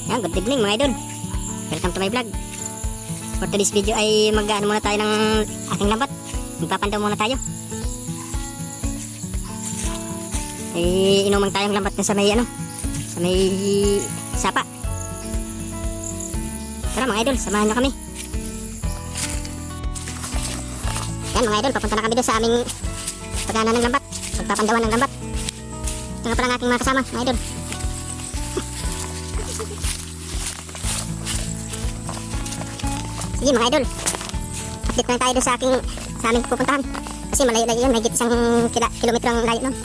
Yan, good evening mga idol. Welcome to my vlog. For today's video ay mag-ano muna tayo ng ating lambat. Magpapandaw muna tayo. Inuman tayong lambat na sa may sa may sapa. Tara mga idol, samahan nyo kami. Yan mga idol, papunta na kami doon sa aming pagana ng lambat. Magpapandawan ng lambat. Ito nga pala ang aking mga kasama mga idol. Sige mga idol, update na tayo doon sa aming pupuntahan. Kasi malayo-layo yun, may isang kilometro ang layo nun.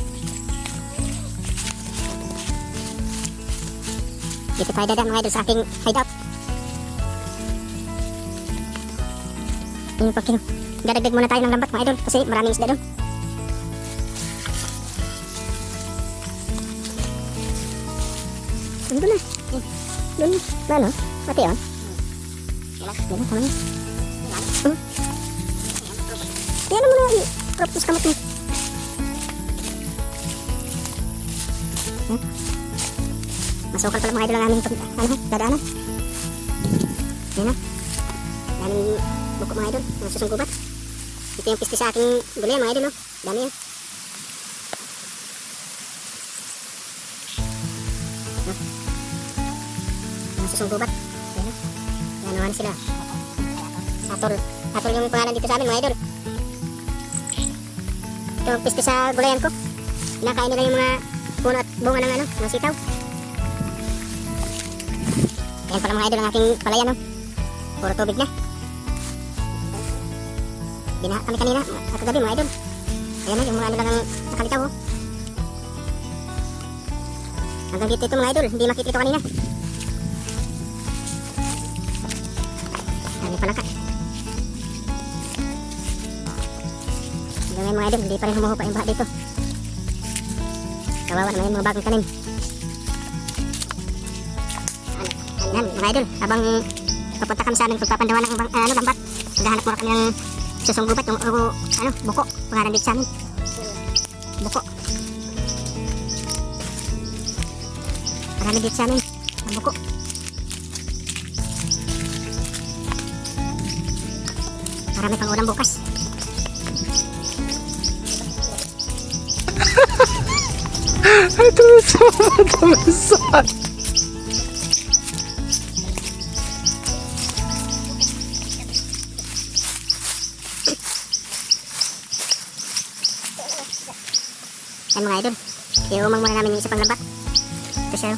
Dito tayo dadaan mga idol sa aking hideout. Dadagdag muna tayo ng lambat mga idol kasi maraming isda doon. Doon na. Doon na no? Pati yun. Yan tama niya. Yan mo na i-propose kamot mo. Masukal pala mga idol ang aming dadaanan. Yan na. Daming buko mga idol, mga susunggubat. Ito yung pisti sa aking gulay mga idol. Dami yan. Mga susunggubat. Yan na. Yanuhan sila. Satol yung pangalan dito sa amin mga idol. Ito yung pisti sa gulayan ko. Kinakain nila yung mga puno at bunga ng mga sitaw. Ayan pala mga idol ang aking palayan. Puro tubig na. Binaha kami kanina at kagabi mga idol. Ayan na yung mga lang ang nakalitaw. Hanggang dito ito mga idol, hindi makikita ito kanina. Dami pala ka. Hanggang ngayon mga idol, hindi pa rin humuhupa yung baha dito. Kawawa naman yung mga bagong tanim. Yan mga idol, habang papunta kami sa amin pagpapandawan ng lambat, maghahanap muna kami ng susunggubat yung buko, pangalan dito sa amin. Buko. Marami dito sa amin ang buko. Marami pang ulam bukas. Tumisan. Yan mga idol, iumang muna namin yung isa pang lambat. Ito siya.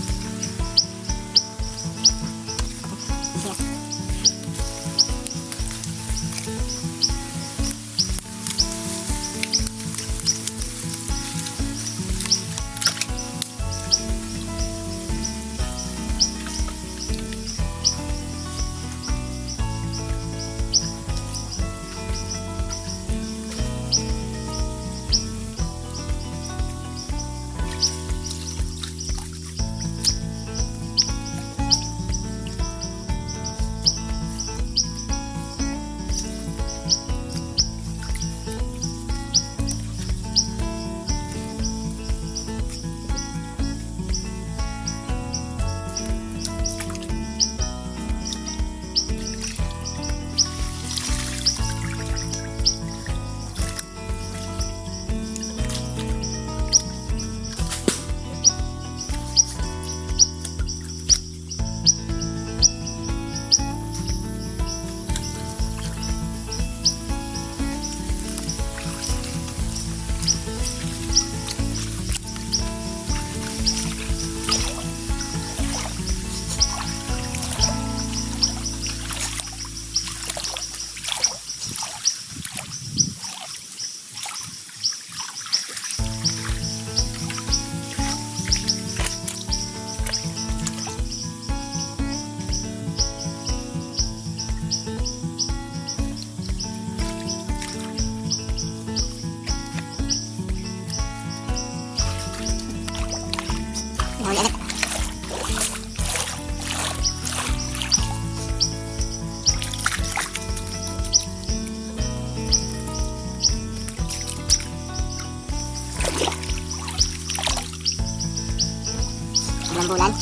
Ilang bulan?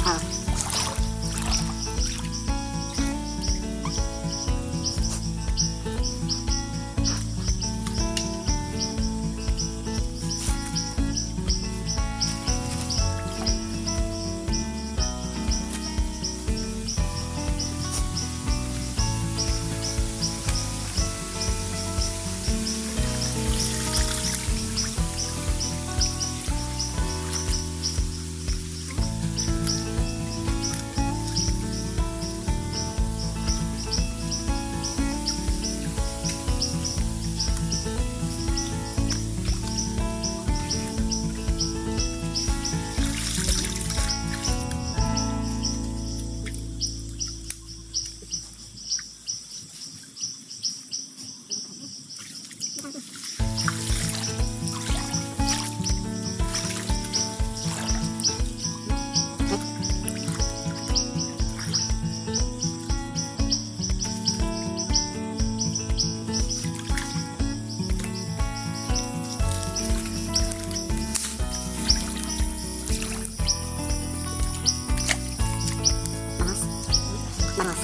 Oo. Baros.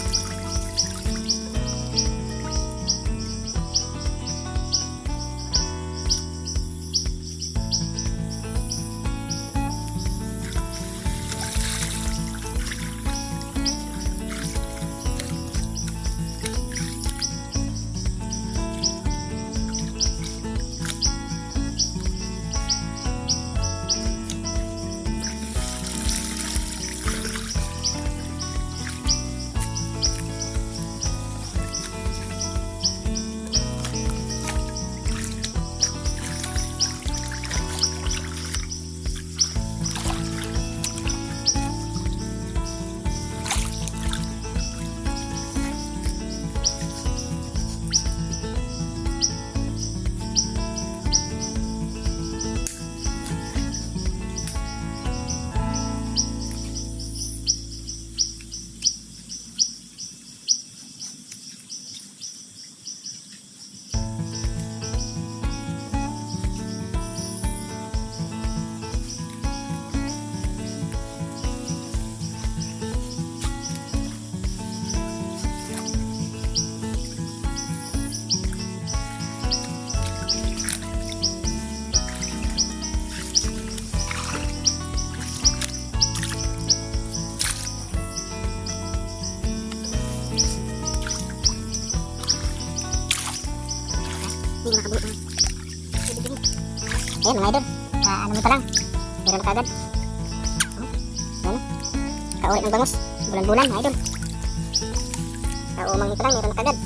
Hindi na makabuo. Ayan mga idol. Ano mo pa lang. Meron na kagad. Ayan na. Kaulit ng bangus. Bulan-bulan mga idol. Kaumang pa lang. Meron na kagad.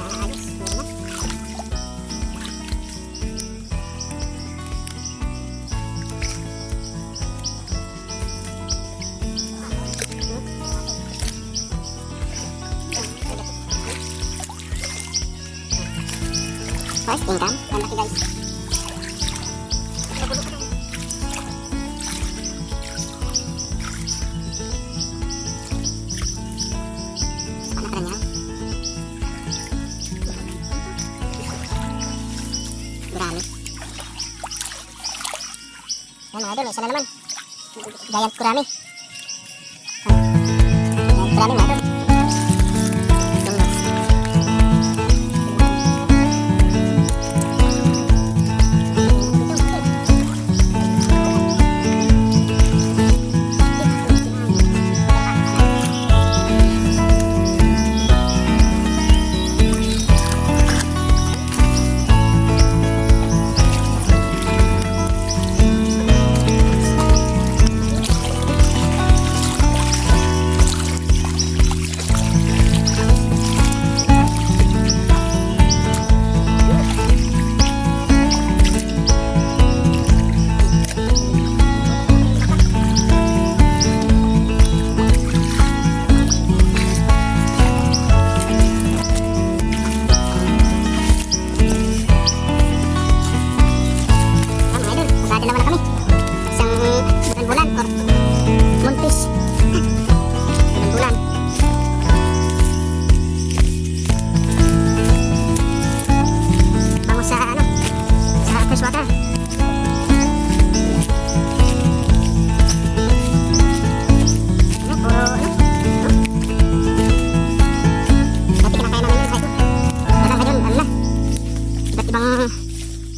Ayos. Meron na. First income, ang laki guys. Anak na niya. Gurami. Yan mga idol, isa na naman. Giant gurami. Giant gurami mga idol.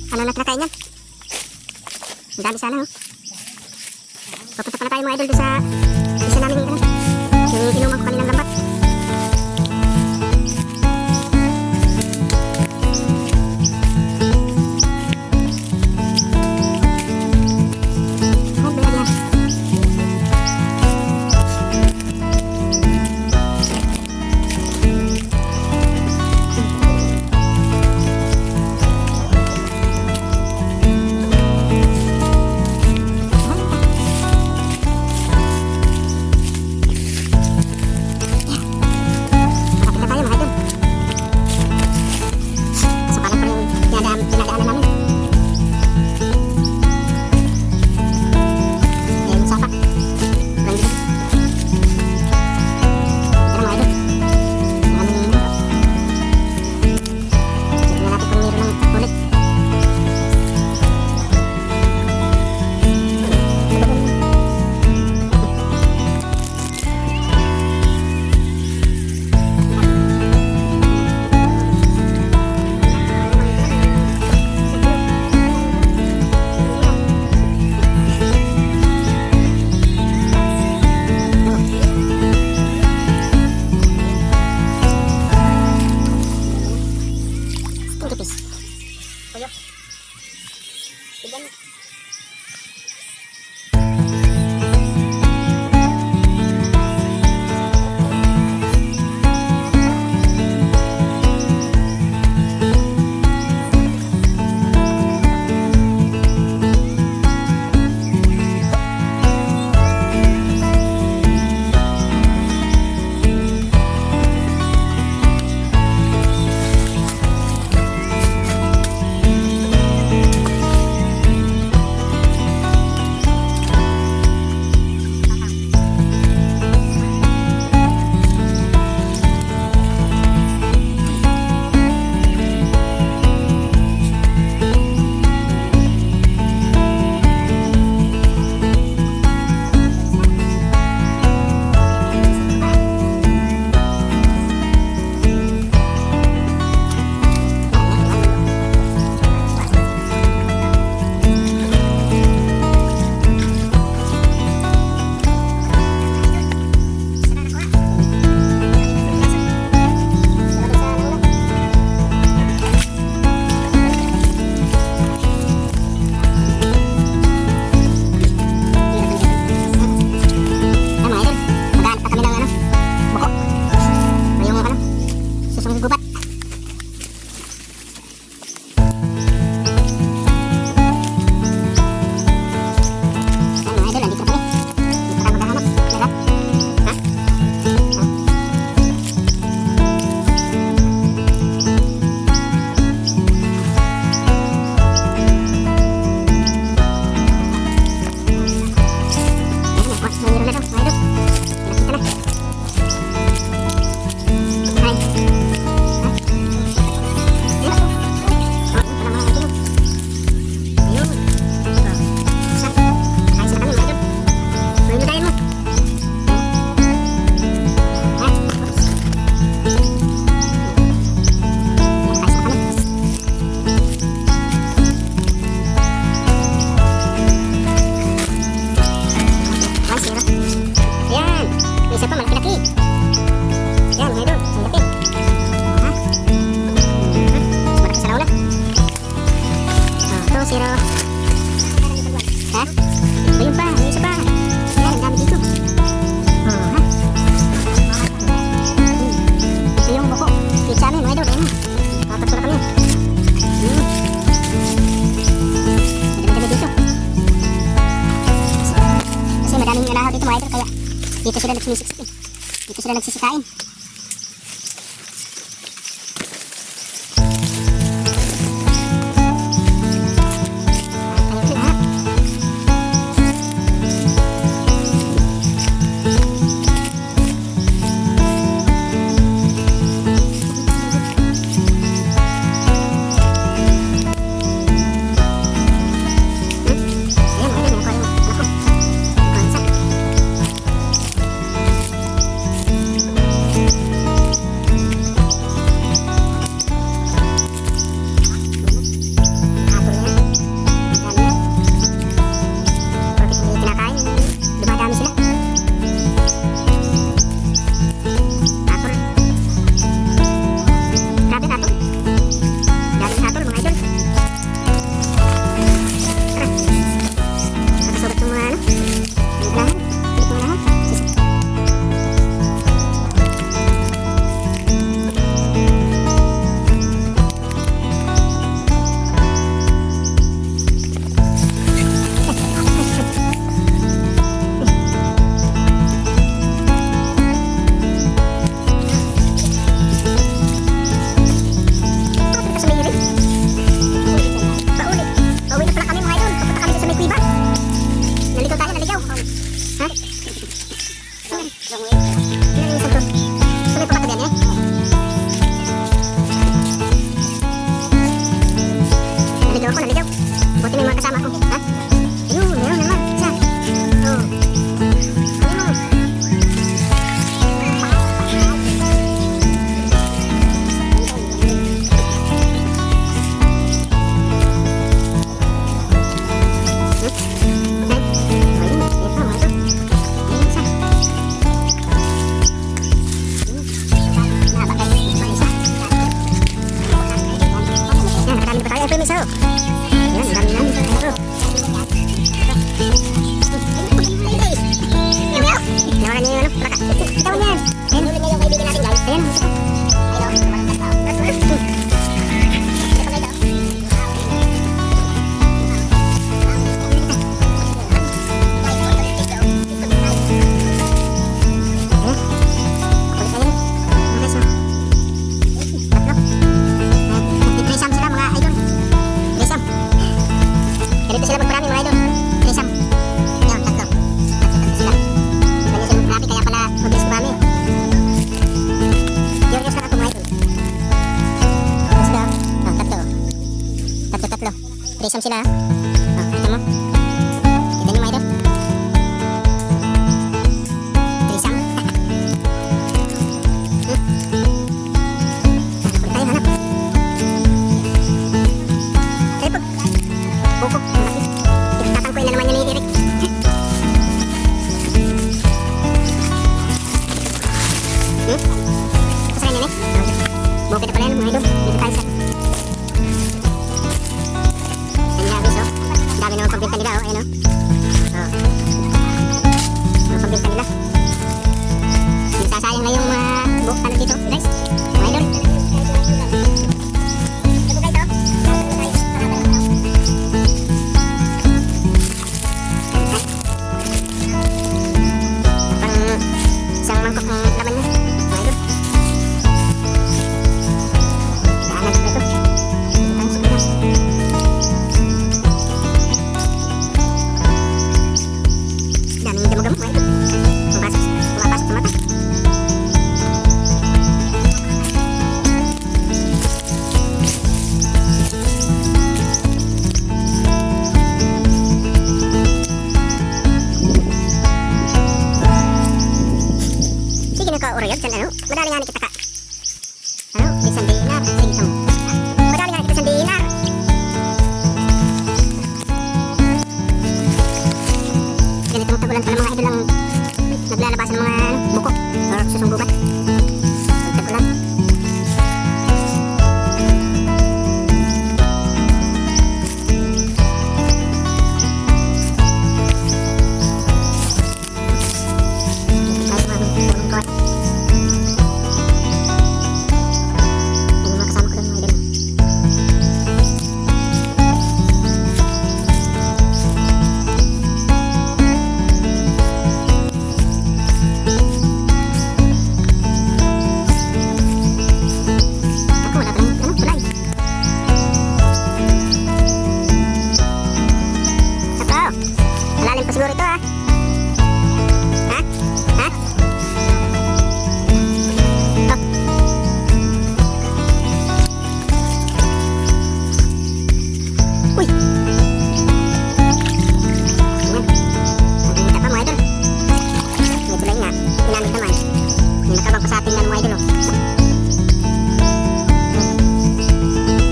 Ano na kinakain yan? Ang dami sana, oh. Papunta pala tayo mga idol doon sa isa namin yung inuman ko kaninang lambat. Bigyan mo. Dito sila nagsisikain. Dito sila nagsisikain. Yan, dami namin. Ganito sila magmarami mga idol. Trisam. Yan, tatlo. Tatlo sila. Ganyan sila magmarami, kaya pala mabilis marami. Curious lang ako mga idol. Ganyan sila. Oh, tatlo. Tatlo. Trisam sila. Oh, kita mo? Kita niyo mga idol? Trisam. Hanap tayo, hanap. Ay, pag... Bukok. Tatangkoy na naman yan ni Eric. Kasaran yan eh. Bukit na pala yan mga idol. Dito tayo sa... Yan labis oh. Dami naman pambinta nila oh. Ayan oh. Oh. Mga pambinta nila. Sasayang na yung ano dito guys. Mga idol. Isang mangkok ng laman niya. Mga idol. Daanan ko ito. Dito tayo sa Pinas. Daming damo-damo mga idol. Pumapasok sa mata. Sige na ka urayod kan ano? Madali nga kita ka. Ano? Isang dinar. Sige ka mo. Madali nga kita isang dinar. Ganitong tagulan pala mga idol ang naglalabasan ng mga buko or susunggubat. Tagulan. Malalim pa siguro ito ah. Ha? Ha? Oh. Uy. Ayan. Nagkita pa mga idol. May tulay nga. Pinamit naman. May nakabang pa sa atin yan mga idol oh.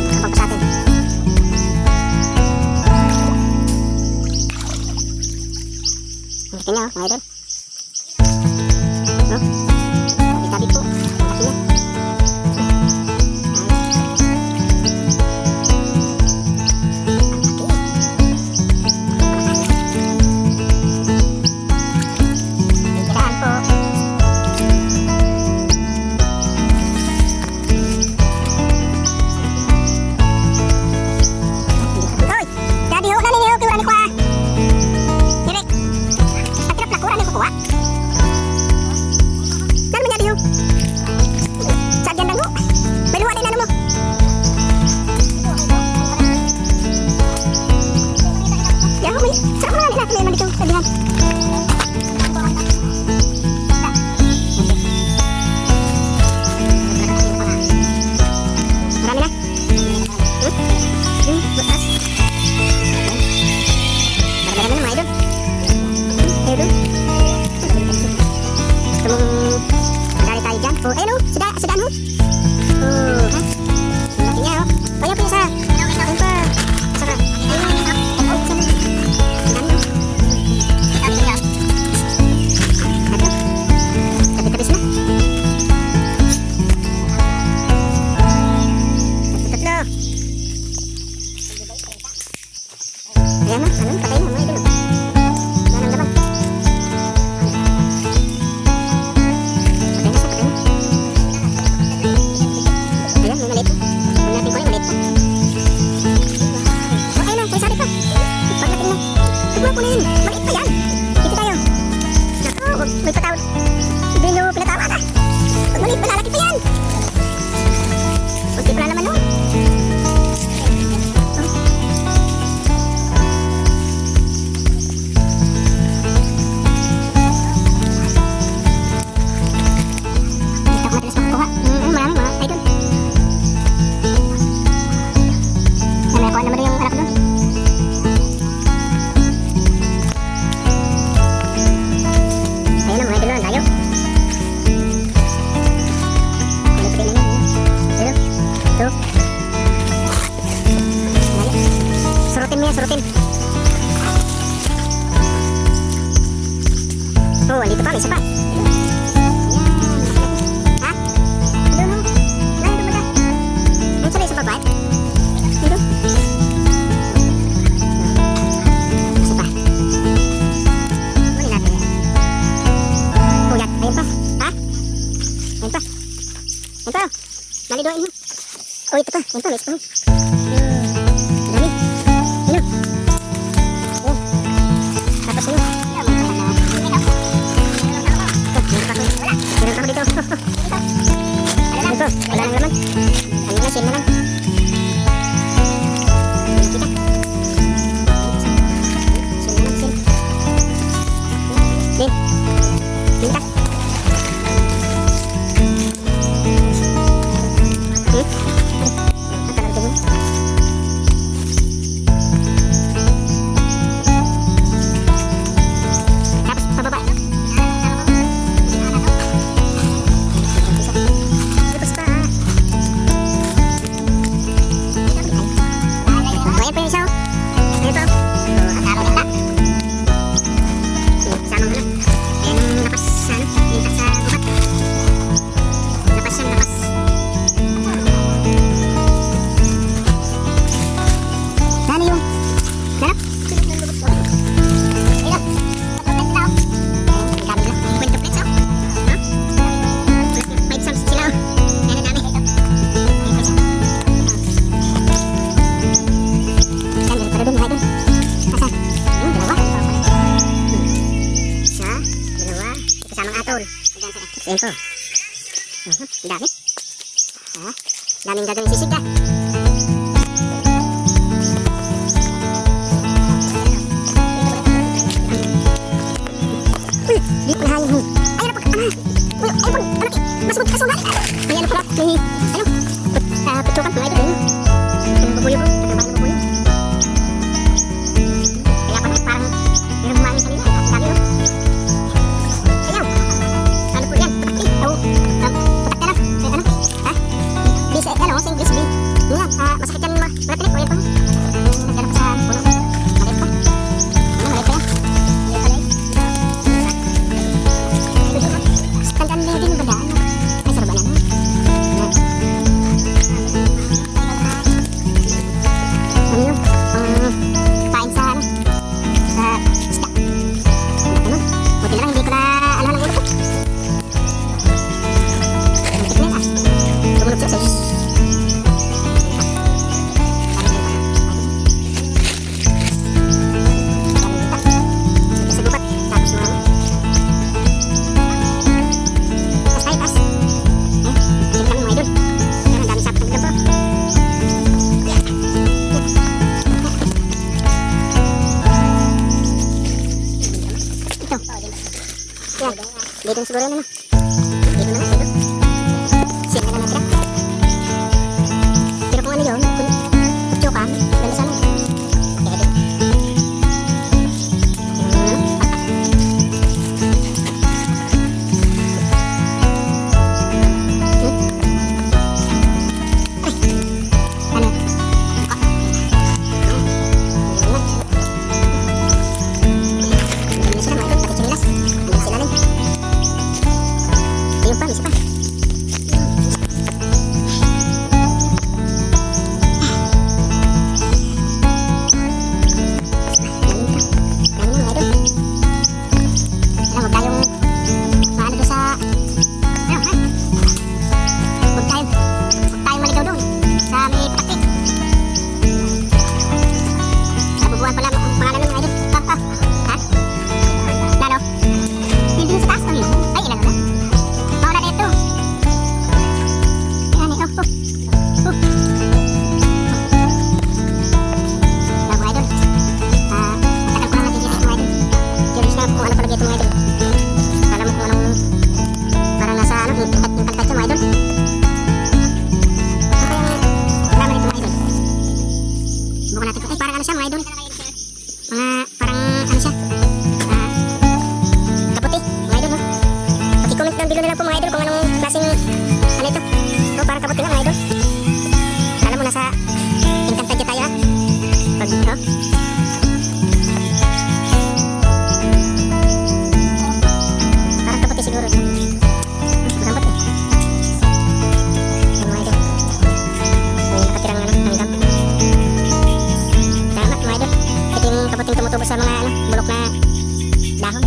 Nakabang pa sa atin. Kita niya, mga idol. No? Tabi-tabi po. Ang laki niya. Tirahan po. Hoy! Daddy, ho, nani niyo, kiwani ko ah. Eric! Lakuran yung kukuha. Ano man yan yung? Sadyan lang mo. May luwa din ano mo. Yan mo may. Sarap mo naman natin may dito. Sabihan. Marami na. Butas. Marami na mga idol. Ayun. Gusto mong madali tayo dyan? Oh, ayun o, sadaan ho. Oh, ha? Ang laki niya o. Kaya po isa. Ayun pa. Sarap. Ayun. Oh, sarap. Ang dami o. may isa pa. Ha? Doon mo. Doon mo. Doon sa may isa pa ba? Doon. Isa pa. Kunin natin yan. Oh, yan. Ayun pa. Ha? Ayun pa. Ayun pa. Malidoin mo. Oh, ito pa. Ayun pa. May isa pa. Dami. Ayun. Ayun. Tapos ayun. Meron pa ako dito. Ito, wala nang laman. Ano na, sin na lang. Kita. Sin na lang, sin. Din. Pinta. Matagal ito mo. Tapos, pababa. Tapos pa. Ayan pa yung isa, oh. Ito. Kasama mo na. Kasama mo na. Ayan ang lapas, ano, lintak sa bukat. Lapas yan, lapas. Ano yung? Ganap? Ito. Ang dami na. Quintuplets, oh. Huh? 5 sums sila, oh. Ayan, ang dami. Ayan, isa. Yan, meron pa doon, mga idol. Asa? Dalawa. Isa, dalawa. Kasamang atol. Ayan po. Ang dami. Ah, daming gagawin sisig, ah. Uy, di ko nahayin mo. Ayan na po, ama. Uy, ayun po, anak, masugod ka sugat. May ano pala, may, ano, putukan, mga idol, ayun. Yung babuyo ko, nagtrabaho ng babuyo. Kaya pa, parang, meron bumangin sa nila, ang dami, oh. Ayan, ano po yan, putak, eh, oh, putak ka lang, ano, ha? Bis, ano, sing bis, bis. Yan, masakit yan, mga tinik, o, yan pa, nagganap sa puno. Maliit pa. Ano, maliit pa yan. Maliit pa lang. Tandaan mo din yung badaan. Ay, sarap na. Ano yun? Kain sa, ano? Sa isda. Ano? Buti na lang, hindi ko na ano ng ulo ko. Butik na yun, ah. Tumunog siya sa ito sa gubat. Tapos mo, tas tayo, tas. Tingnan mo, idol. Yan, ang dami sa pagdam po. Ito. Yan. Dito na siguro yan, ano. Dito na, dito. Sino na lang natira. Pero kung ano yun, kung kutsuka, ganda sana. Kaya dito. Ano? Hindi na sila, mga idol. Pati chinilas. Hindi na sila rin. tumutubo sa mga bulok na dahon.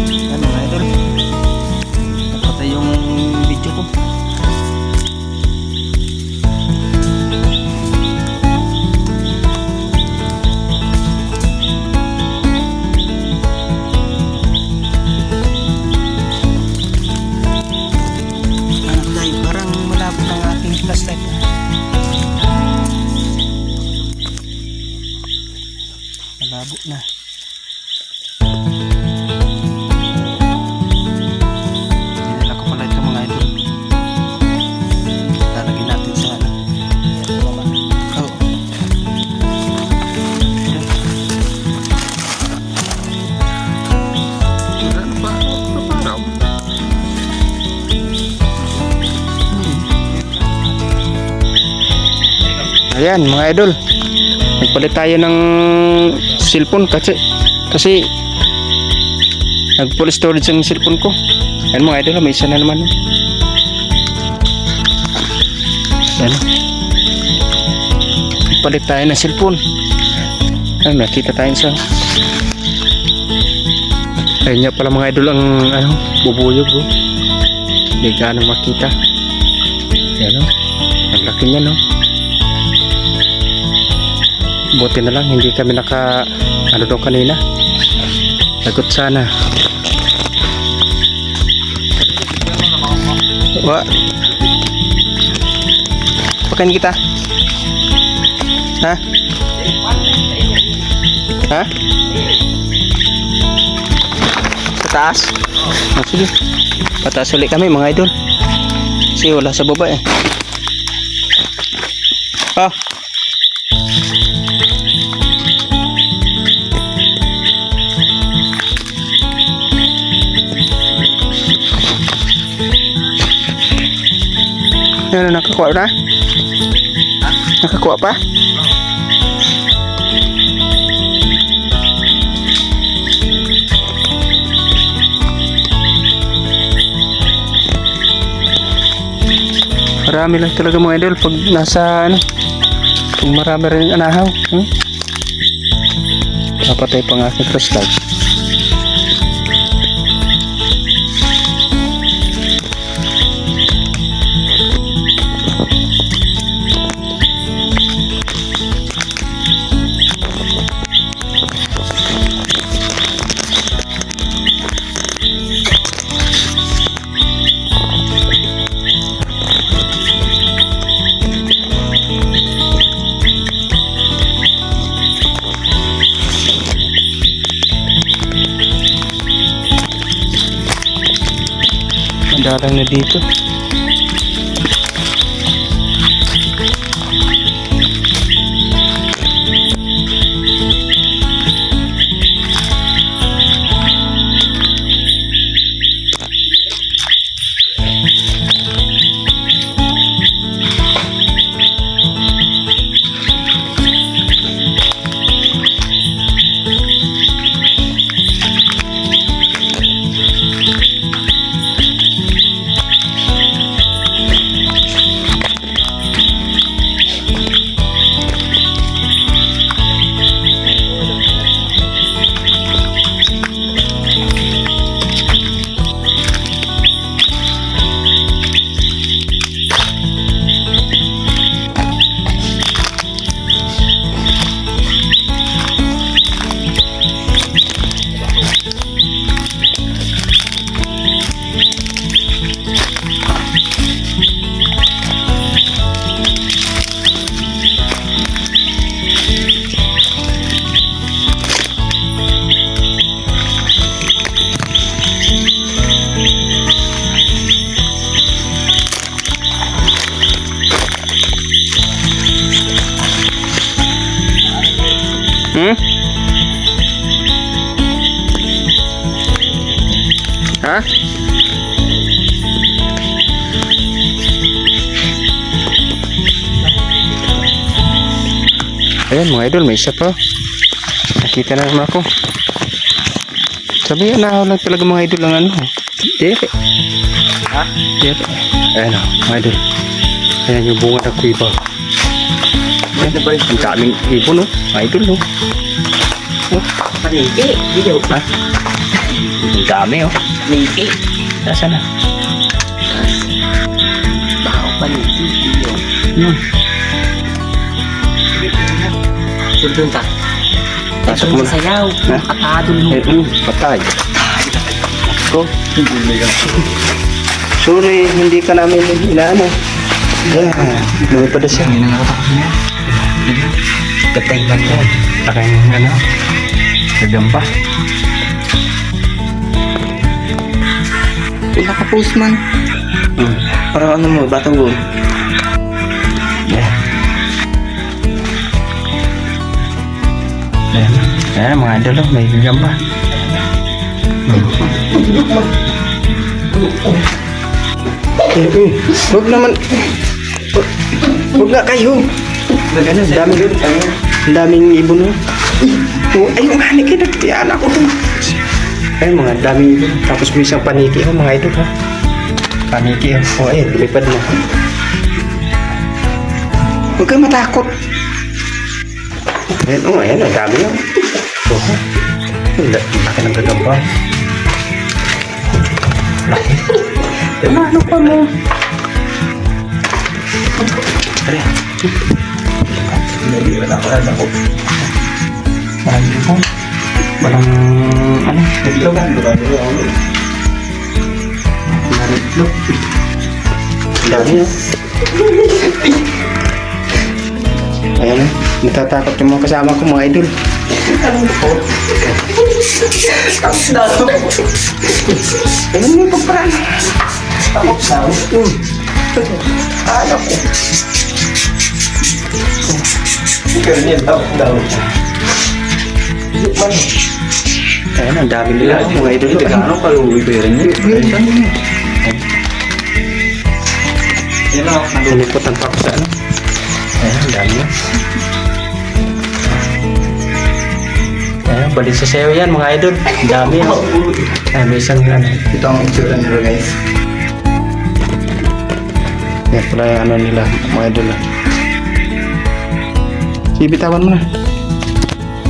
Yan mga idol. Napatay yung video ko. Ano tayo? Parang malabo ng ating flashlight. Malabo na. Dinala ko pala ito mga idol. Lalagyan natin sa ano. Oh. Ayan mga idol, nagpalit tayo ng cellphone kasi nag full storage ang cellphone ko. Ayan mga idol, may isa na naman. Ayan, nagpalit tayo ng cellphone. Ayan, nakita tayo sa ayun nga pala mga idol ang ano, bubuyog oh. Hindi gaano makita. Ayan oh, ang laki niya no. Buti na lang hindi kami naka ano daw kanina. Lagot sana. Wa. Pakain kita. Ha? Ha? Sa taas? Oh, sige. Pataas ulit kami mga idol. Kasi wala sa baba eh. Ah. Ano, nakakuha na? Nakakuha pa? Marami lang talaga mga idol pag nasa ano, pag marami rin anahaw. Napatay pa nga aking flashlight. Dalang na dito. Ha? Ayan mga idol, may isa pa. Nakita na naman ako. Sabi yan, lang talaga mga idol ang ano. Dere. Ha? Dere. Ayan o, mga idol. Ayan yung bunga ng kuiba. Ayan, ang daming ibon o. Mga idol o. Paniki. Video. Ha? Ang dami o. Paniki. Nasaan na? Baka paniki. Video. Yun. Sundun ka. Pasok mo na. Sayaw. Ha? Atado Eh, mo. patay. Ko. Sorry, hindi ka namin inaano. Ayan, lumipad na siya. Hindi na nakatakot niya. Katay man yan. Takay ano. Gagamba. Naka-post man. Parang ano mo, batang mo. Ayan. Ayan. Ayan mga idol, oh, may gagamba. Huwag naman. Huwag nga kayo. Ano, ang daming ibon mo. Ay, yung hanik kayo, nagtiyaan ako to. Ay, mga daming ibon. Tapos may isang paniki ako, mga idol ha. Paniki ako. O, ayun, lumipad na. Huwag kang matakot. Ayan, oh, ayan, ang dami yun. Oh, ang laki ng gagamba. Laki. Ano pa mo? Tara. Hindi wala ako. Marami po. Walang ano? Itlog. Marami itlog. Ang dami yun. Ayan, natatakot yung mga kasama ko, mga idol. Ayan mo yung pagparaan. Takot sa ayaw ko. Ganyan daw. Ayan, ang dami nila, mga idol. Ano pa yung ibayaran niya? Yan lang. Naliputan pa ako sa ano. Ayan, ang dami yan. Ayan, balik sa sayo yan mga idol. Ang dami yan. Ay, may isang ano. Ito ang itsura nila guys. Yan pala yung ano nila, mga idol. Sige, bitawan mo na.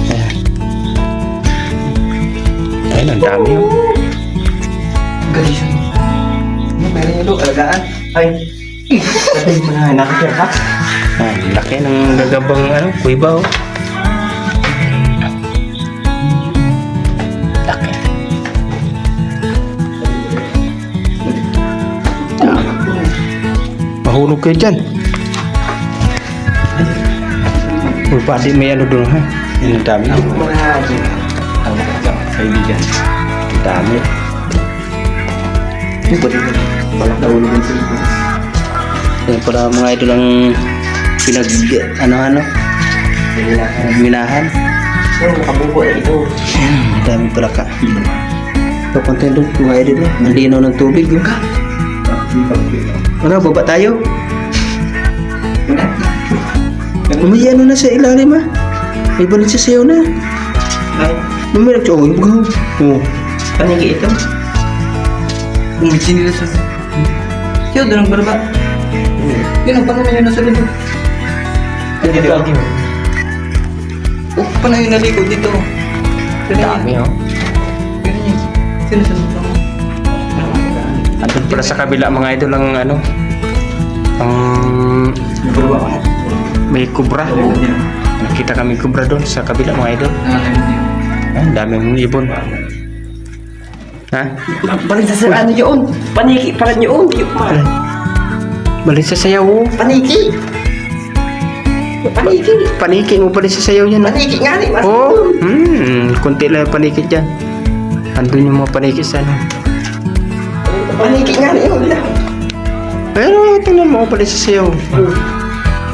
Ayan. Ayan, ang dami yun. Galis yun. Ano meron nyo doon? Alagaan? Ay. Patay mo na. Nakakir ka? Ayan, laki ng gagabang ano, kuiba oh. Laki. Mahulog kayo dyan. Uy, pati may ano doon ha. Yan ang dami. Ang mga kaibigan. Ang dami. Yung pati ko. Walang nahulog yung cellphone. Yan pala mga idol ang pinag ano minahan. Oh, nakabuko na ito. Ang dami pala ka. Ito content doon mga idol. Ang linaw ng tubig. Yung ka. Ano, baba tayo? May ano na sa ilalim ha. May balik sa sayo na. Ay, May nagtsoy. Oh. panigi ito. Bumitsin nila sa... Siya, doon ang barba. Yun, ang panahon yun nasa lito. Dito lagi mo. Oh, panahon yun nalikod dito. Dami oh. Ganun yun. Sino sa lito mo? Andun pala sa kabila mga idol ang ano. Ang Barba ko. may kubra. Nakita kami kubra doon sa kabila mga idol. Ang daming ibon. Ha? Balik sa ano yun? Paniki pala yun. Balik sa sayaw. Paniki! Paniki! Paniki mo balik sa sayaw yan. Paniki nga ni Mas. Oh, kunti lang yung paniki dyan. Andun yung mga paniki sa ano. Paniki nga ni yun. Pero tingnan mo balik sa sayaw.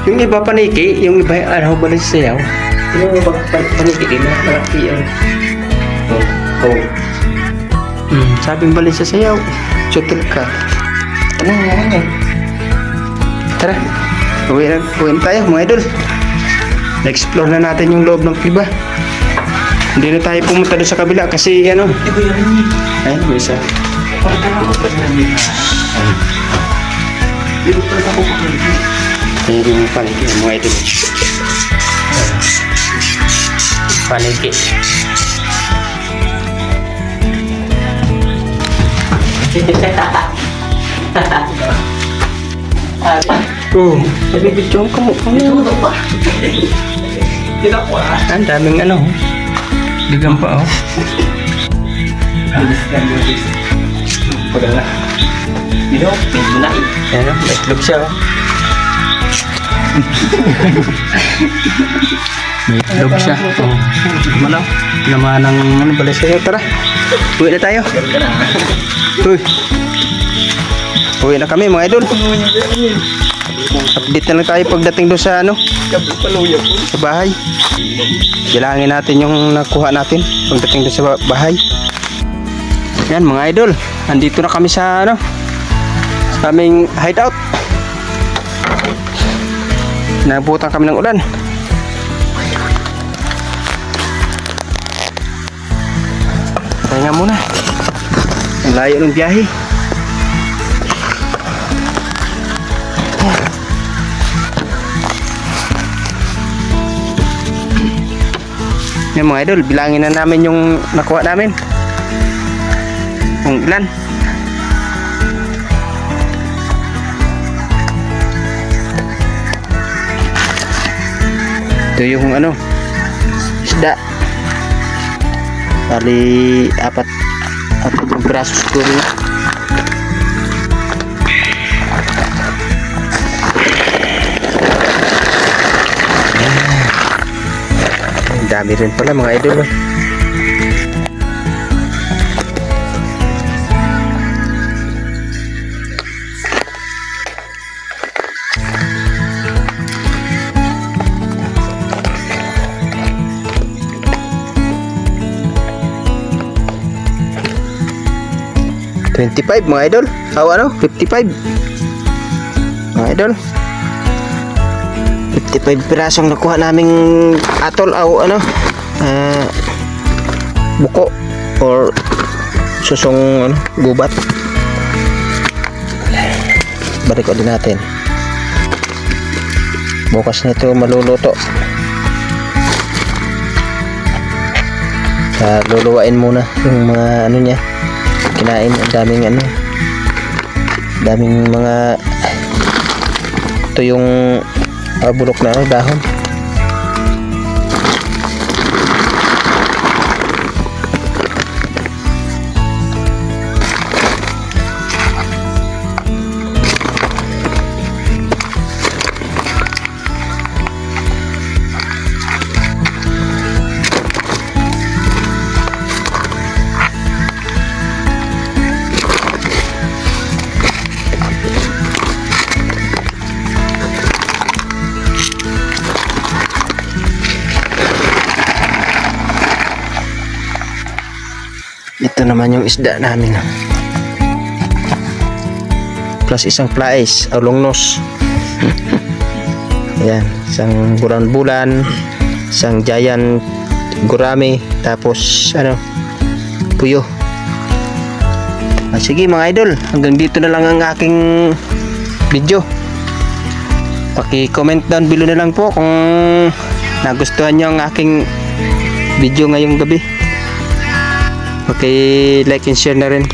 Yung iba paniki, yung iba ano balik sa sayaw. Yung paniki din na malaki yun. Oh. Sabing balik sa sayaw. Chutil ka. Ano nga yan? Tara. Uwi na tayo mga idol. Na-explore na natin yung loob ng kuweba. Hindi na tayo pumunta doon sa kabila kasi ano. Ayun, may isa. Ayun yung palengke ng mga idol. Palengke. Oh, nabibidyoan ka mo. Ang daming ano. Bigang pa oh. Pagala. Dito, medyo na eh. Ayan oh, may itlog siya oh. May itlog siya. Oh. Malaw. Laman ng ano pala sa'yo. Tara. Uwi na tayo. Uy. Uwi na kami mga idol. Update na lang tayo pagdating doon sa ano. Sa bahay. Bilangin natin yung nakuha natin pagdating doon sa bahay. Yan mga idol. Andito na kami sa ano. Sa aming hideout. Nabutan kami ng ulan. Pahinga muna. Ang layo ng biyahe. Yan mga idol, bilangin na namin yung nakuha namin. Kung ilan. Ito yung ano, isda. Bali, apat yung piraso siguro. Ang dami rin pala mga idol. 25 mga idol. O ano? 55 mga idol. 55 pirasong nakuha naming atol o ano, buko or susong ano, gubat. Balik ulit natin. Bukas na ito maluluto. Luluwain muna yung mga ano niya. Kinain, ang daming ano, daming mga, ito yung bulok na ano, dahon. Ito naman yung isda namin. Plus isang plais o longnos. Ayan, isang bulan-bulan, isang giant gurame, tapos ano, puyo. Sige mga idol, hanggang dito na lang ang aking video. Paki-comment down below na lang po kung nagustuhan nyo ang aking video ngayong gabi. Okay, like and share na rin.